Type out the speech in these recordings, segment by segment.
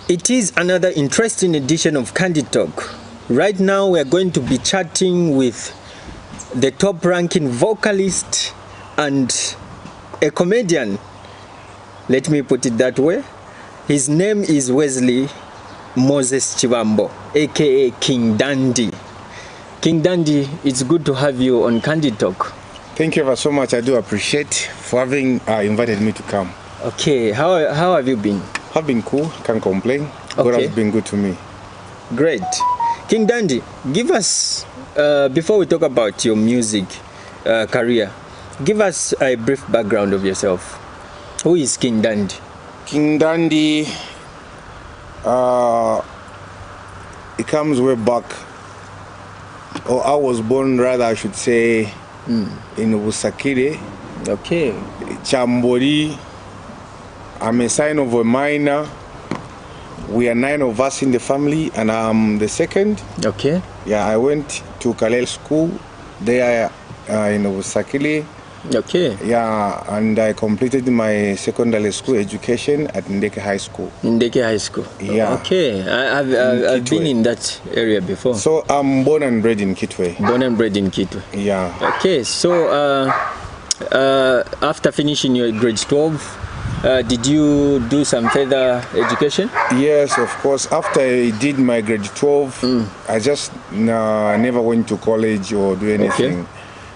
It is another interesting edition of CandidTalk. Right now we are going to be chatting with the top-ranking vocalist and a comedian. Let me put it that way. His name is Wesely Moses Chibambo, aka King Dandy. King Dandy, it's good to have you on CandidTalk. Thank you ever so much. I do appreciate for having invited me to come. Okay, how have you been? I've been cool, can't complain. Okay. God has been good to me. Great. King Dandy, give us, before we talk about your music career, give us a brief background of yourself. Who is King Dandy? King Dandy, it comes way back. Or I was born, rather, I should say, in Lusaka. Okay. Chambori. I'm a son of a miner. We are 9 of us in the family, and I'm the second. Okay. Yeah, I went to Kalel school there in Lusaka. Okay. Yeah, and I completed my secondary school education at Ndeke High School. Ndeke High School. Yeah. Okay. I've been in that area before. So I'm born and bred in Kitwe. Born and bred in Kitwe. Yeah. Okay. So after finishing your grade 12, did you do some further education? Yes, of course. After I did my grade 12, I just never went to college or do anything.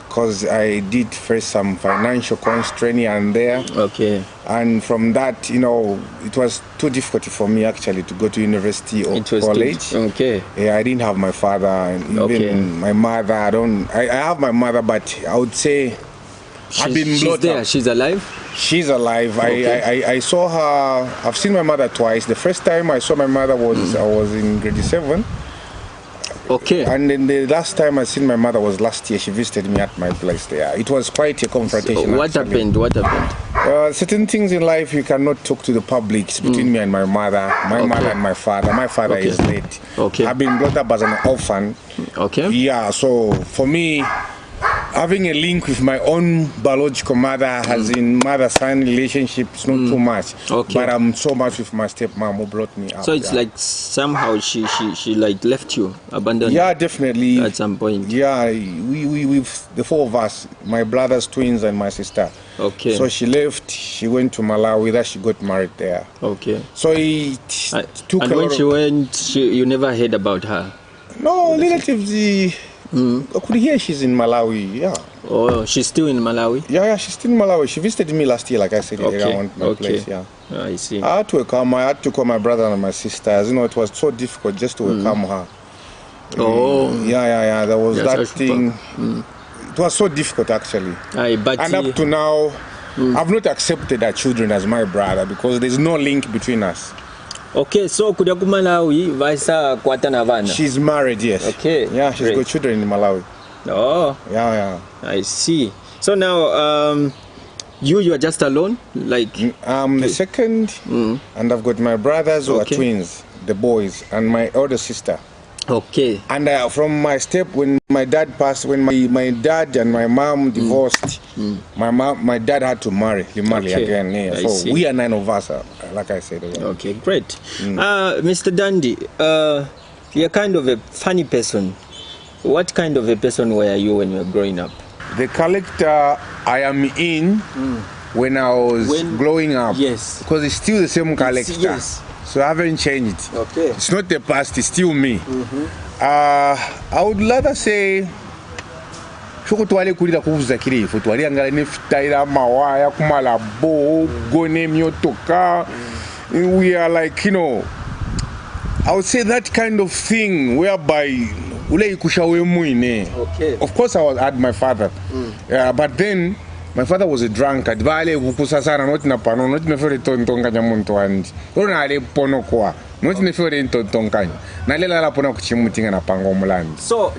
Because I did face some financial constraint here and there. Okay. And from that, you know, it was too difficult for me actually to go to university or college. Okay. Yeah, I didn't have my father and even my mother. I have my mother, but I would say I've been she's there. Up. She's alive? She's alive. Okay. I saw her. I've seen my mother twice. The first time I saw my mother was I was in grade 7. Okay. And then the last time I seen my mother was last year. She visited me at my place there. It was quite a confrontation. So what happened? What happened? Certain things in life you cannot talk to the public. It's between me and my mother. My mother and my father. My father is dead. Okay. I've been brought up as an orphan. Okay. Yeah. So for me, having a link with my own biological mother, as in mother-son relationship, is not too much. Okay. But I'm so much with my stepmom who brought me up. So it's like somehow she like left you, abandoned you. Yeah, definitely. At some point. Yeah, we the 4 of us, my brothers, twins, and my sister. Okay. So she left. She went to Malawi. Then she got married there. Okay. So it took and a when lot she went, you never heard about her? No, relatives. I could hear she's in Malawi, yeah. Oh, she's still in Malawi? Yeah, she's still in Malawi. She visited me last year, like I said, around my place, yeah. I see. I had to come. I had to call my brother and my sisters. You know, it was so difficult just to welcome her. Oh. Yeah. There was that thing. It was so difficult, actually. And up to now, I've not accepted her children as my brother because there's no link between us. Okay, so kuja ku Malawi vaisa kwata na vana. She's married, yes. Okay. Yeah, she's got children in Malawi. Oh. Yeah. I see. So now you are just alone, like I'm the second, and I've got my brothers who are twins, the boys, and my older sister. Okay. And from my step, when my dad passed, when my dad and my mom divorced, my dad had to marry again. Yeah. So we are 9 of us, like I said. Yeah. Okay, great. Mr. Dandy, you're kind of a funny person. What kind of a person were you when you were growing up? The character I am in when I was growing up. Yes. Because it's still the same character. Yes. So I haven't changed. Okay. It's not the past, it's still me. I would rather say shokutwale kulira kuvuza kirifu twali angala nefitaira mawaya kumala bo gone myotoka. We are like, you know, I would say that kind of thing whereby ule ikushawe muine. Okay. Of course I had my father. But then my father was a drunkard. Vale kukusasana not na pano not na fere tontonga nyamuntu andi. Ora ale pono kwa. Not na fere tontonga. Na lela la pona kuchimutinga na pango mulandi. So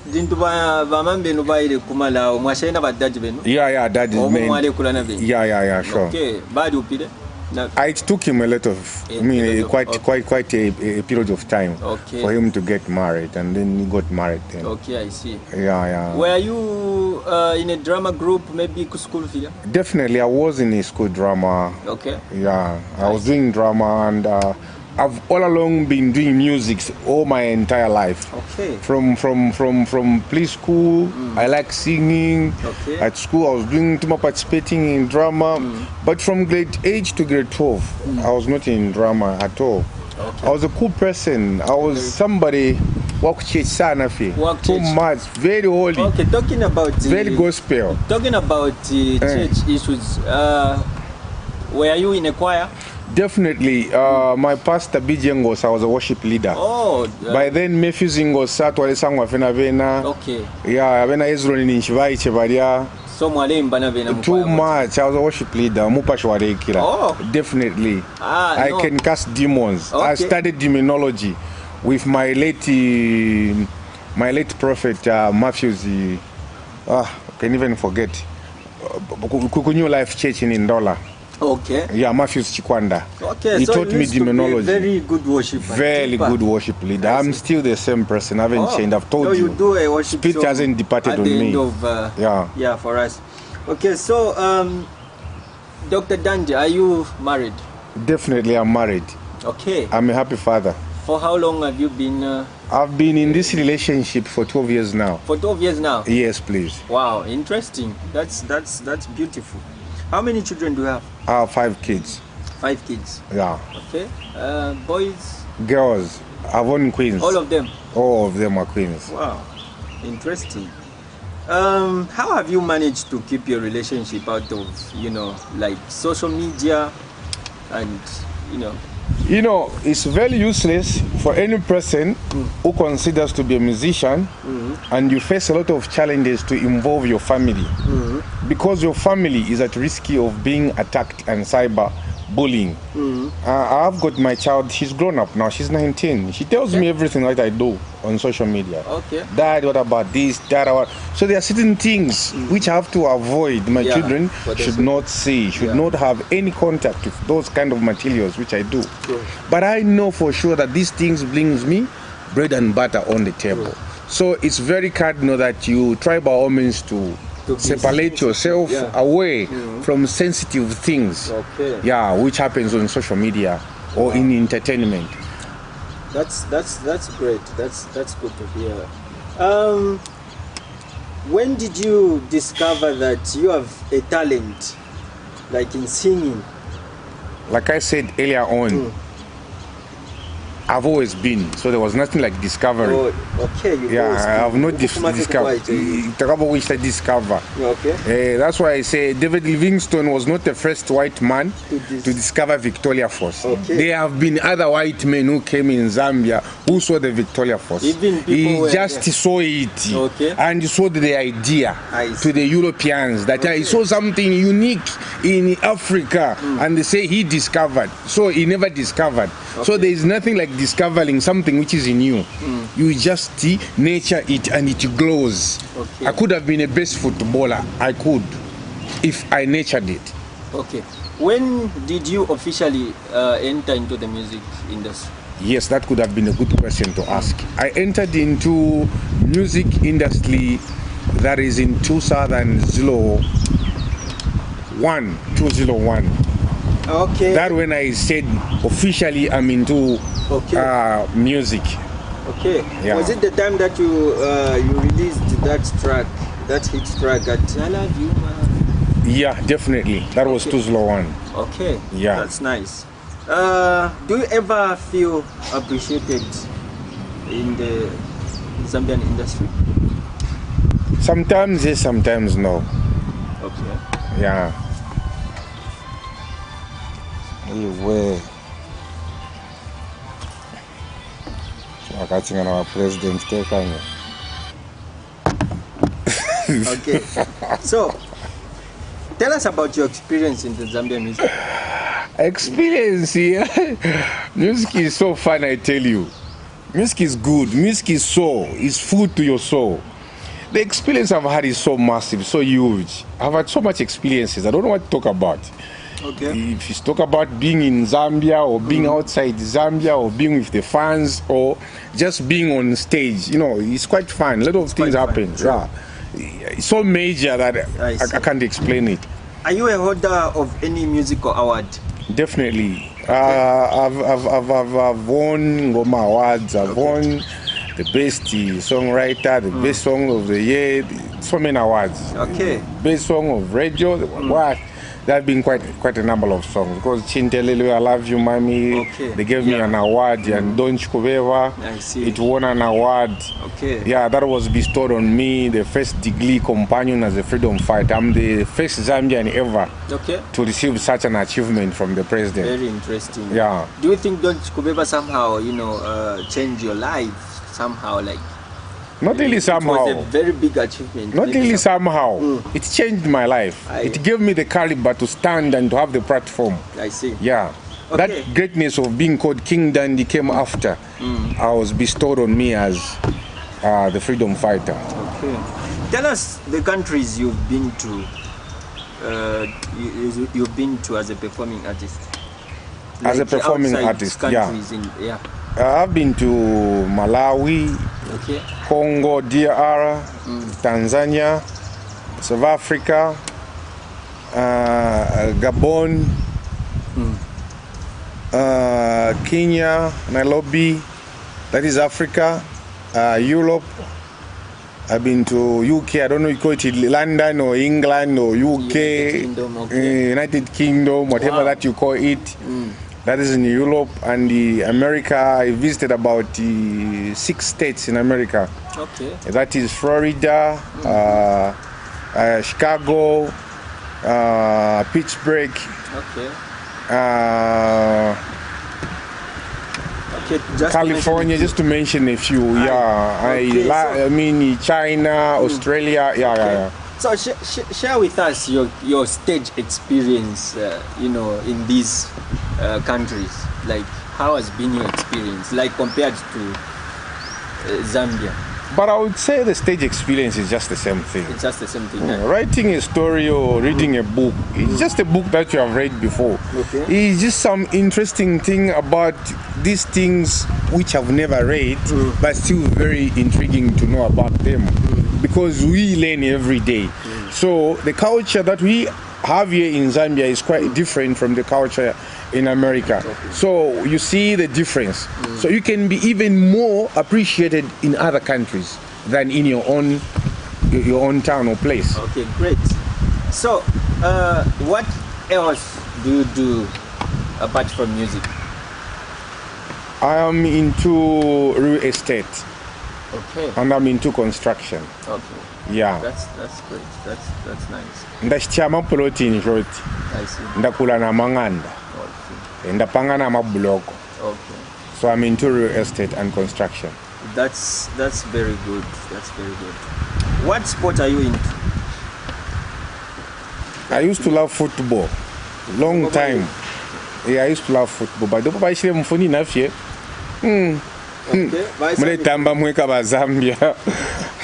dintu ba mambe no ba ile kumala mwashaina ba daddy beno. Yeah, dad is main. Mwale kulana beno. Yeah, sure. Okay, badi upile. No. It took him a lot of, quite a period of time for him to get married, and then he got married then. Okay, I see. Yeah. Were you in a drama group, maybe school video? Definitely, I was in a school drama. Okay. Yeah, I was doing drama, and I've all along been doing music all my entire life. Okay. From preschool, I like singing. Okay. At school, I was doing participating in drama. But from grade 8 to grade 12, I was not in drama at all. Okay. I was a cool person. I was somebody walk church too much, very holy. Okay, talking about very gospel. Talking about church issues, were you in a choir? Definitely. My pastor Bijengos, I was a worship leader. Oh. By then, Matthews Ingos wale sangwa vena. Okay. Yeah, vena Israel in Shivai Chevaria. So too much. I was a worship leader. Oh. Definitely. I can cast demons. Okay. I studied demonology with my late prophet Matthews. I can even forget. Kukunyu Life Church in Ndola. Okay. Yeah, Matthews Chikwanda. Okay, he so taught me demonology. Very good worship. Very good worship leader. I'm still the same person. I haven't changed. I've told you. You do a worship. Spirit hasn't departed on me. Yeah, for us. Okay, so Dr. Danja, are you married? Definitely, I'm married. Okay. I'm a happy father. For how long have you been? I've been in this relationship for 12 years now. For 12 years now? Yes, please. Wow, interesting. That's beautiful. How many children do you have? I have 5 kids. 5 kids? Yeah. Okay. Boys? Girls. I've only queens. All of them? All of them are queens. Wow. Interesting. How have you managed to keep your relationship out of, like social media and, it's very useless for any person who considers to be a musician and you face a lot of challenges to involve your family because your family is at risk of being attacked and cyber bullying. I've got my child, she's grown up now, she's 19. She tells me everything that I do on social media. Okay. Dad, what about this? Dad, what? So there are certain things which I have to avoid. My children should not see, should not have any contact with those kind of materials which I do. But I know for sure that these things brings me bread and butter on the table. So it's very cardinal that you try by all means to separate yourself away from sensitive things, which happens on social media or in entertainment. That's great. That's good to hear. When did you discover that you have a talent, like in singing? Like I said earlier on, I've always been, so there was nothing like discovery. Oh, okay. I've not discovered. Okay. That's why I say David Livingstone was not the first white man to discover Victoria Falls. Okay. There have been other white men who came in Zambia who saw the Victoria Falls. He just saw it and he saw the idea to the Europeans that he saw something unique in Africa and they say he discovered. So he never discovered. So there is nothing like discovering something which is in you. You just nature it and it glows. I could have been a best footballer. I could if I nurtured it. Okay. When did you officially enter into the music industry? Yes, that could have been a good question to ask. I entered into music industry that is in 2001. Okay. That when I said officially I'm into music. Okay. Yeah. Was it the time that you released that hit track that I Love You, man? Yeah, definitely. That was 2001. Okay. Yeah. That's nice. Do you ever feel appreciated in the Zambian industry? Sometimes yes, sometimes no. Okay. Yeah. Anyway. Okay. So, tell us about your experience in the Zambian music. Experience here. Music is so fun, I tell you. Music is good. Music is soul. It's food to your soul. The experience I've had is so massive, so huge. I've had so much experiences. I don't know what to talk about. Okay. If you talk about being in Zambia or being outside Zambia or being with the fans or just being on stage, you know, it's quite fun. A lot of things happen. Yeah. It's so major that I can't explain it. Are you a holder of any musical award? Definitely. I've won Ngoma Awards. I've won the best songwriter, the best song of the year, so many awards. Okay. Best song of radio. What? There have been quite a number of songs. Because Chintelele, I Love You, Mommy. Okay. They gave me an award, and Don Chikubeva. I see. It won an award. Okay. Yeah, that was bestowed on me, the first degree companion as a freedom fighter. I'm the first Zambian ever to receive such an achievement from the president. Very interesting. Yeah. Do you think Don Chikubeva somehow, you know, changed your life somehow, like? Not really somehow. It was a very big achievement. Not really somehow. It changed my life. It gave me the caliber to stand and to have the platform. I see. Yeah. That greatness of being called King Dandy came after I was bestowed on me as the freedom fighter. Okay. Tell us the countries you've been to. You've been to as a performing artist. As a performing artist, yeah. I've been to Malawi, Congo, DR, Tanzania, South Africa, Gabon, Kenya, Nairobi, that is Africa, Europe. I've been to UK, I don't know if you call it London or England or UK, United Kingdom, whatever that you call it. That is in Europe. And America, I visited about 6 states in America. Okay. That is Florida, Chicago, Pittsburgh. Okay. California, just to mention a few. I mean China, Australia. Yeah. So share with us your stage experience, you know, in these countries. Like, how has been your experience, like compared to Zambia? But I would say the stage experience is just the same thing. It's just the same thing. Writing a story or reading a book, it's just a book that you have read before. It's just some interesting thing about these things which I've never read, but still very intriguing to know about them. Because we learn every day. So the culture that we have here in Zambia is quite different from the culture in America. So you see the difference. So you can be even more appreciated in other countries than in your own town or place. Okay, great. So what else do you do apart from music? I am into real estate. Okay. And I'm into construction. Okay. Yeah. That's great. That's nice. Ndashchama ploti in short. I see. Ndakula na manganda. Okay. Ndapanga na mabuloko. Okay. So I'm into real estate and construction. That's very good. That's very good. What sport are you into? I used to love football. Long time. Yeah, I used to love football. But don't buy share mfuni nafye. Mule tamba mweka ba Zambia.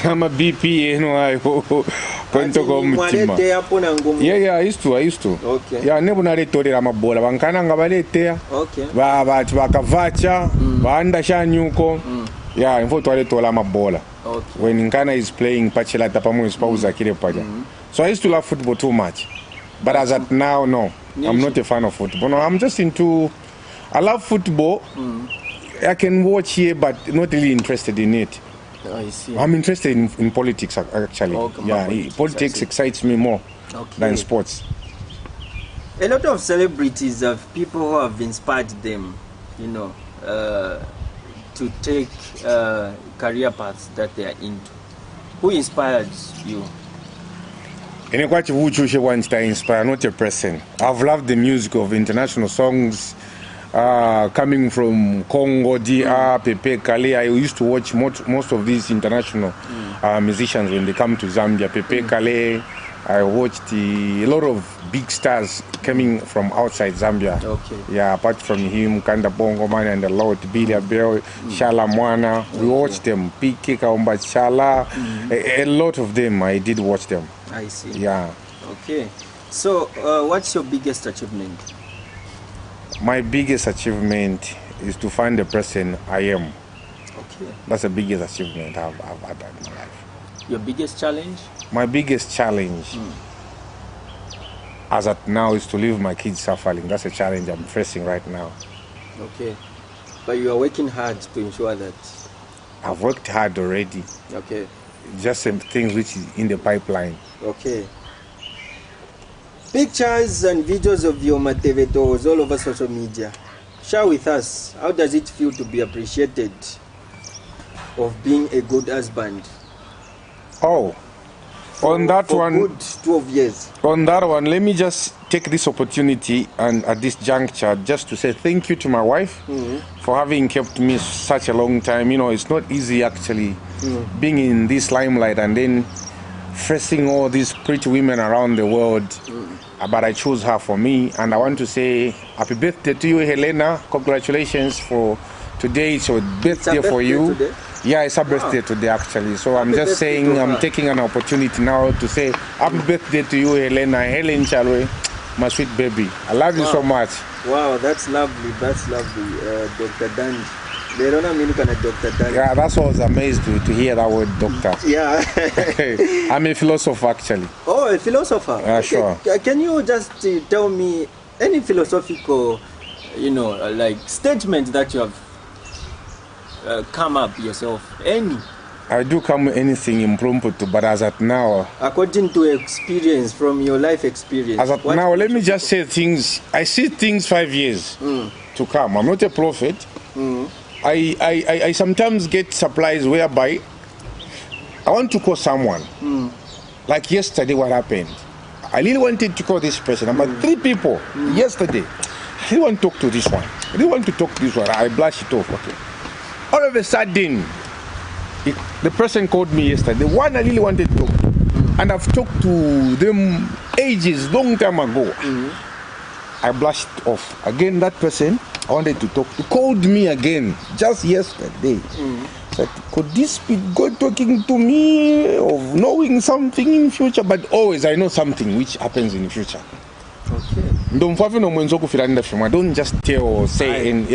I'm a BP, you know, I Yeah, I used to. Okay. Yeah, never na retore la mabola. Bankana ngabaletea. Okay. Bakavacha, baanda shanyuko. Yeah, info toile tola mabola. Okay. When Nkana is playing pachela tapamu is pauza kile paja. So I used to love football too much. But as at now, no. I'm not a fan of football. No, I'm just into I love football. I can watch here, but not really interested in it. I see. I'm interested in politics, actually. Politics excites me more than sports. A lot of celebrities have people who have inspired them, you know, to take career paths that they are into. Who inspired you? In quite once I inspire, not a person. I've loved the music of international songs. Coming from Congo, DR, Pepe, Kale, I used to watch most of these international musicians when they come to Zambia. Pepe, Kale, I watched a lot of big stars coming from outside Zambia. Okay. Yeah, apart from him, Kanda Bongo Man and a lot, Billy Abel, Shala Mwana, we watched them. PK Kaumba Shala, a lot of them, I did watch them. I see. Yeah. Okay. So, what's your biggest achievement? My biggest achievement is to find the person I am. Okay. That's the biggest achievement I've had in my life. Your biggest challenge? My biggest challenge, as at now, is to leave my kids suffering. That's a challenge I'm facing right now. Okay. But you are working hard to ensure that. I've worked hard already. Okay. Just some things which is in the pipeline. Okay. Pictures and videos of your matevetos all over social media. Share with us, how does it feel to be appreciated of being a good husband? Oh, on that for one, good 12 years. On that one, let me just take this opportunity and at this juncture just to say thank you to my wife for having kept me such a long time. You know, it's not easy actually being in this limelight and then facing all these pretty women around the world. But I chose her for me, and I want to say happy birthday to you, Helena. Congratulations for today. It's your birthday for you. Today? Yeah, it's her birthday today actually. So I'm just saying, I'm taking an opportunity now to say happy birthday to you, Helena. Helen Chalwe, my sweet baby. I love you so much. Wow, that's lovely. That's lovely, Dr. Dan. They don't know me Dr. Dan. Yeah, that's why I was amazed to hear that word, doctor. Yeah. I'm a philosopher actually. Oh, a philosopher. Okay. Sure. Can you just tell me any philosophical, like statement that you have come up yourself? Any? I do come with anything impromptu, but as at now, according to experience, from your life experience, as at now, let me just say things. I see things 5 years to come. I'm not a prophet. I sometimes get supplies whereby I want to call someone. Like yesterday, what happened? I really wanted to call this person. About 3 people yesterday. I really want to talk to this one. I really want to talk to this one. I blush it off. Okay. All of a sudden, the person called me yesterday. The one I really wanted to talk to. And I've talked to them ages, long time ago. I blushed off. Again, that person I wanted to talk to called me again just yesterday. Said, could this be God talking to me of knowing something in future? But always I know something which happens in the future. Okay. Don't just tell or say in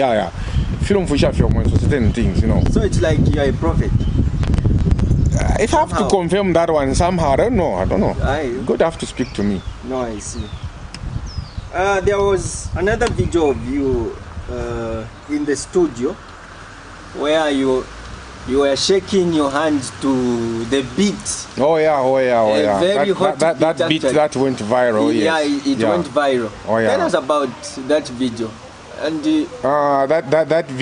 film for certain things, you know. So it's like you are a prophet. If I have to confirm that one somehow, I don't know. God have to speak to me. No, I see. There was another video of you in the studio where you were shaking your hands to the beat. Oh yeah. Very hot that beat that went viral. Yeah, yes. it went viral. Oh yeah. Tell us about that video. And that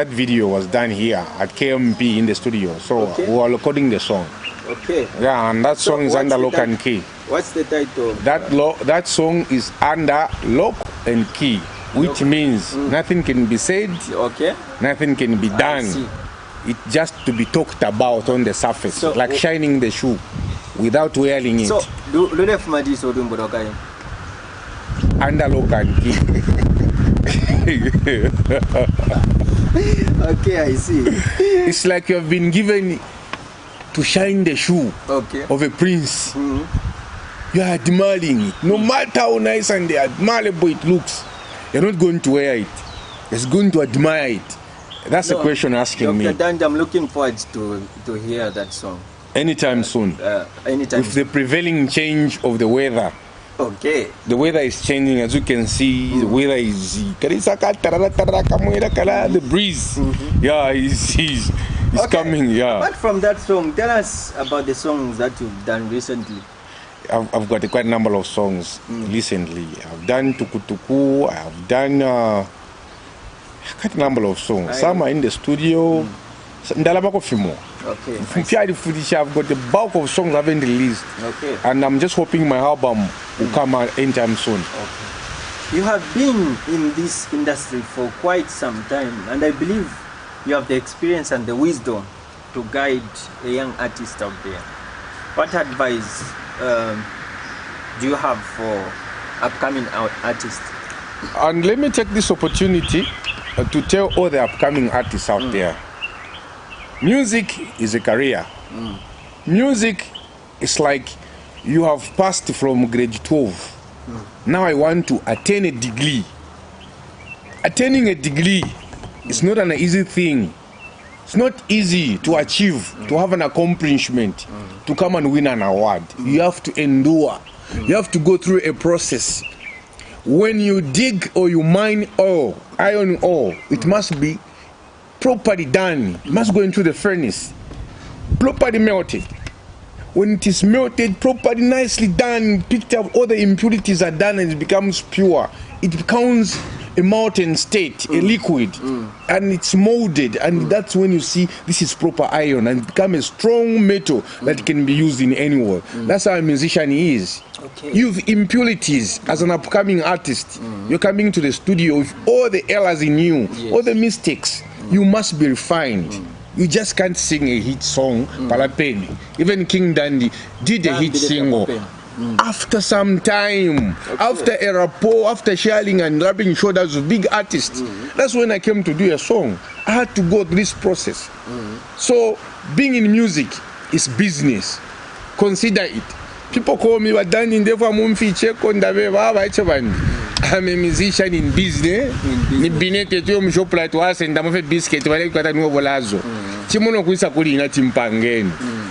video was done here at KMP in the studio. So we were recording the song. Okay. Yeah, and that song is under lock and key. What's the title? That song is under lock and key, which means nothing can be said. Okay. Nothing can be done. It's just to be talked about on the surface, so, like shining the shoe without wearing it. So, under lock and key. Okay, I see. It's like you have been given to shine the shoe of a prince. You are admiring it. No matter how nice and admirable it looks, you're not going to wear it. You're going to admire it. That's the question asking me. Dr. Dan, I'm looking forward to hear that song. Anytime soon. Anytime. With the prevailing change of the weather. Okay. The weather is changing, as you can see. The weather is the breeze. Yeah, it's coming. Yeah. Apart from that song, tell us about the songs that you've done recently. I've got quite a number of songs recently. I've done Tukutuku. I've done quite a number of songs. Some are in the studio. Okay. I've got the bulk of songs I haven't released. Okay. And I'm just hoping my album will come out anytime soon. Okay. You have been in this industry for quite some time, and I believe you have the experience and the wisdom to guide a young artist out there. What advice do you have for upcoming artists? And let me take this opportunity to tell all the upcoming artists out there. Music is a career. Music is like you have passed from grade 12 Now I want to attain a degree. Attaining a degree is not an easy thing. It's not easy to achieve, to have an accomplishment, to come and win an award. You have to endure. You have to go through a process. When you dig or you mine ore, iron ore, it must be properly done. It must go into the furnace, properly melted. When it is melted, properly, nicely done, picked up, all the impurities are done and it becomes pure. It becomes a molten state, a liquid, and it's molded, and that's when you see this is proper iron and become a strong metal that can be used in any world. That's how a musician is. Okay. You've impurities as an upcoming artist. You're coming to the studio with all the errors in you, all the mistakes. You must be refined. You just can't sing a hit song, Palapeni. Even King Dandy did a hit single. After some time, after a rapport, after sharing and rubbing shoulders with big artists, that's when I came to do a song. I had to go through this process. So being in music is business. Consider it. People call me I'm a musician in business.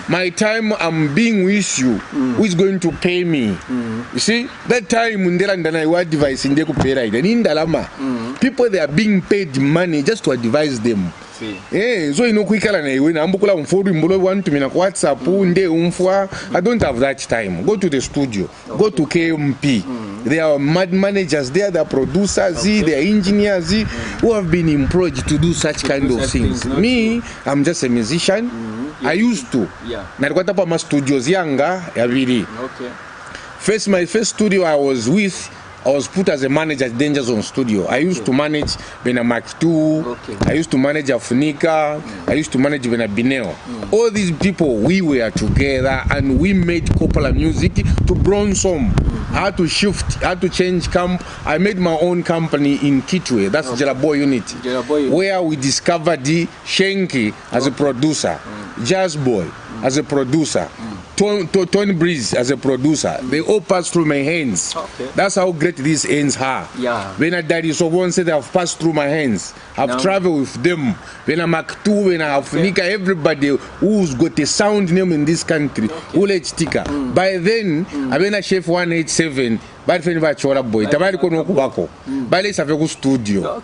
My time I'm being with you, who is going to pay me? You see, that time people they are being paid money just to advise them. So you know when I don't have that time. Go to the studio, go to KMP. There are managers there, the producers, the engineers who have been employed to do such kind of things. Me, I'm just a musician. I used to. Nakwata my studios younger. My first studio I was put as a manager at Danger Zone Studio. I used to manage Bena Mark II. I used to manage Afunika. I used to manage Bena Bineo. All these people, we were together and we made popular music to Bronson. I had to shift, I had to change camp. I made my own company in Kitwe, that's Jelaboy Unit, where we discovered the Shenki as a producer, Jazz Boy as a producer, Tony Breeze as a producer. They all passed through my hands. That's how great these hands are. When I died, so one said I've passed through my hands. I've traveled with them. When I'm Maktu, when I have Nika, everybody who's got a sound name in this country, by then, I've been a chef 187. But when I was a boy, Tabari kono kubako. By this, I've a studio.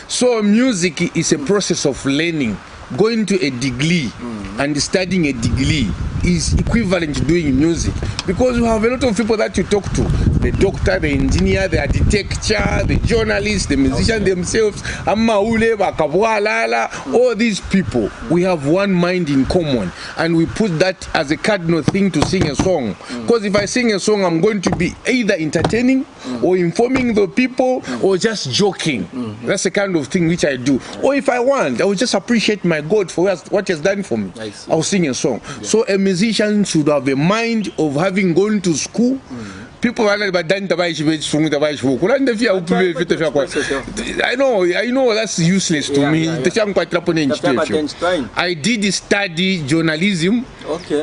So music is a process of learning. Going to a degree and studying a degree is equivalent to doing music, because you have a lot of people that you talk to, the doctor, the engineer, the architecture, the journalist, the musician themselves, all these people, we have one mind in common, and we put that as a cardinal thing to sing a song. Because if I sing a song, I'm going to be either entertaining or informing the people or just joking. That's the kind of thing which I do. Or if I want, I will just appreciate my God for what he has done for me. I'll sing a song. So a musician should have a mind of having gone to school. People are like, I know that's useless to me. I did study journalism.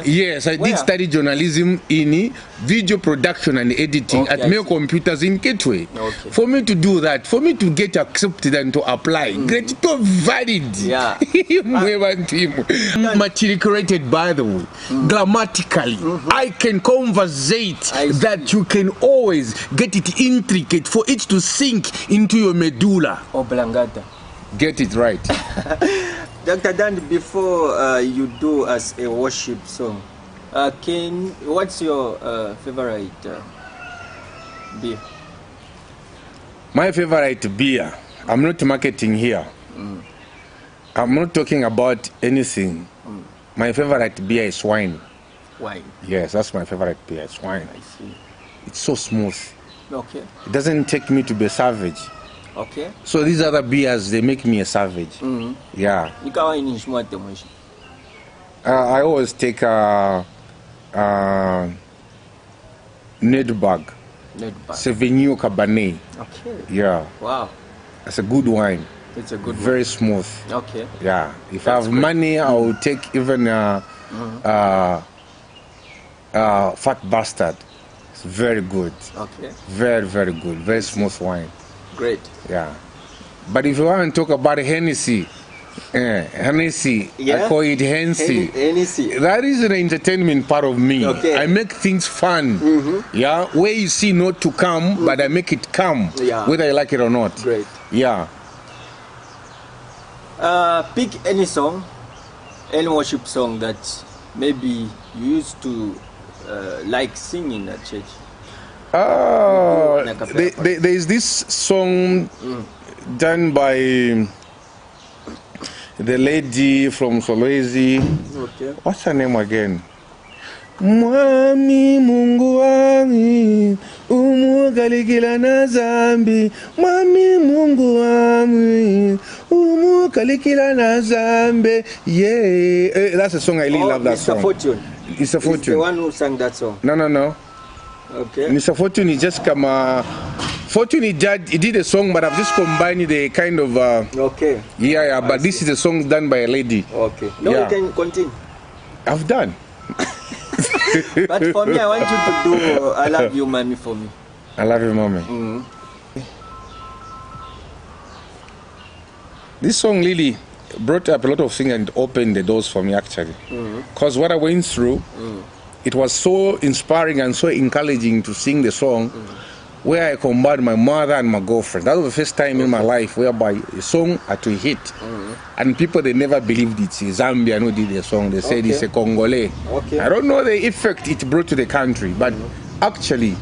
Yes, I did study journalism in video production and editing at Mail Computers in Gateway. For me to do that, for me to get accepted and to apply, get to valid. Matriculated, by the way, grammatically, I can conversate that you can always get it intricate for it to sink into your medulla oblongata. Get it right. Dr. Dan, before you do as a worship song, what's your favorite beer? My favorite beer, I'm not marketing here. I'm not talking about anything. My favorite beer is wine. Wine? Yes, that's my favorite beer, it's wine. I see. It's so smooth. Okay. It doesn't take me to be a savage. Okay. So these other beers, they make me a savage. Yeah. I always take Nedbag. Sauvignon Cabernet. Okay. Yeah. Wow. It's a good wine. It's a good very smooth. Okay. Yeah. If I have money, I will take even Fat Bastard. Very good. Okay. Very, very good. Very smooth wine. Great. Yeah. But if you want to talk about Hennessy, Hennessy, Yeah. I call it Hennessy. Hennessy. That is an entertainment part of me. Okay. I make things fun. Yeah. Where you see not to come, but I make it come. Yeah. Whether I like it or not. Great. Yeah. Pick any song, any worship song that maybe you used to like singing at church. There is this song done by the lady from Solwezi. Okay. What's her name again? Mwami Mungu wami umukalikila na zambi. Mwami Mungu wami umukalikila na zambi. Yeah, that's a song I really love. That Mr. song. Fortune. It's a Fortune. He's the one who sang that song. No. Okay. Mr. Fortune is just come. Fortune he did a song, but I've just combined the kind of. Okay. Yeah. But this is a song done by a lady. Okay. No, Yeah. you can continue. I've done. But for me, I want you to do I Love You, Mommy, for me. I love you, mommy. This song really brought up a lot of things and opened the doors for me, actually. Because what I went through, it was so inspiring and so encouraging to sing the song where I combined my mother and my girlfriend. That was the first time in my life whereby a song had to hit. And people, they never believed it's a Zambian who did the song. They said it's a Congolese. Okay. I don't know the effect it brought to the country, but actually,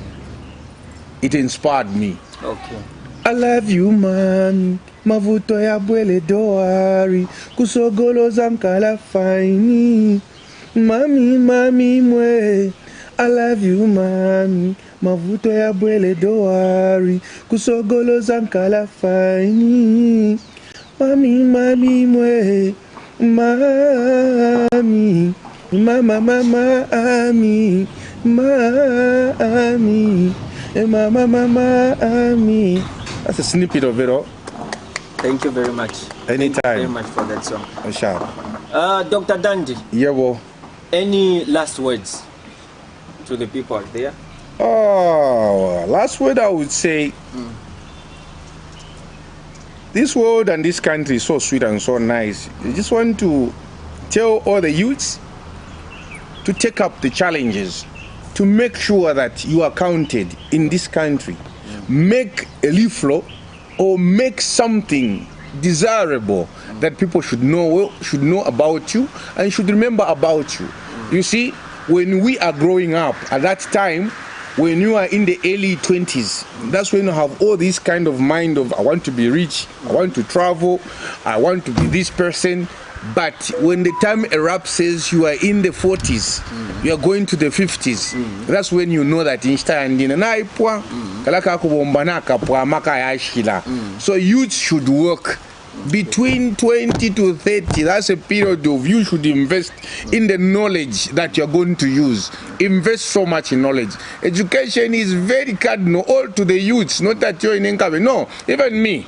it inspired me. Okay. I love you, man. Mavuto ya bwele doari. Kusogolo zamkala faini. Mami mwe. I love you, man. Mavuto ya bwele doari. Kusogolo zamkala faini. Mami mwe. Mami. Mama mami. Mami. That's a snippet of it all. Thank you very much. Anytime. Thank you very much for that song. Sure. Dr. Dandy, Yeah, well. any last words to the people out there? Oh, last word I would say, this world and this country is so sweet and so nice. I just want to tell all the youths to take up the challenges, to make sure that you are counted in this country. Make a leaflet or make something desirable that people should know about you and should remember about you. You see, when we are growing up at that time, when you are in the early 20s, that's when you have all this kind of mind of I want to be rich, I want to travel, I want to be this person. But when the time erupts, says you are in the 40s, you are going to the 50s, that's when you know that so youth should work between 20 to 30. That's a period of you should invest in the knowledge that you're going to use. Invest so much in knowledge. Education is very cardinal all to the youths, not that you're in Nkabe. No, even me,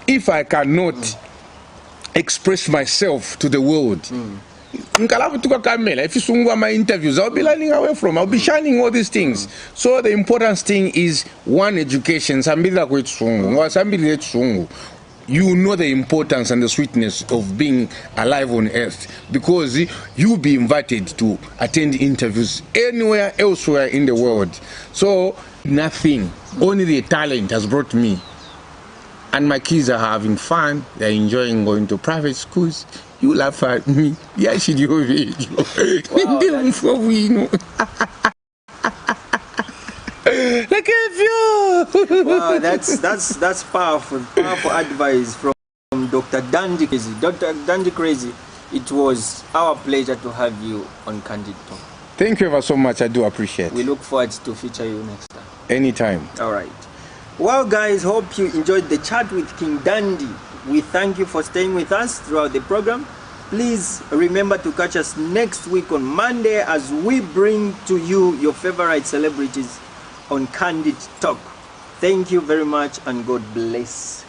if I cannot express myself to the world. If you see my interviews, I'll be learning away from. I'll be shining all these things. So the important thing is one, education. You know the importance and the sweetness of being alive on earth, because you'll be invited to attend interviews anywhere elsewhere in the world. So nothing, only the talent has brought me. And my kids are having fun. They're enjoying going to private schools. You laugh at me. Yeah, she do it. Like Wow, that's powerful advice from Dr. Dandy Crazy. Dr. Dandy Crazy, it was our pleasure to have you on CandidTalk. Thank you ever so much. I do appreciate. We look forward to feature you next time. Anytime. All right. Well, guys, hope you enjoyed the chat with King Dandy. We thank you for staying with us throughout the program. Please remember to catch us next week on Monday as we bring to you your favorite celebrities on CandidTalk. Thank you very much and God bless.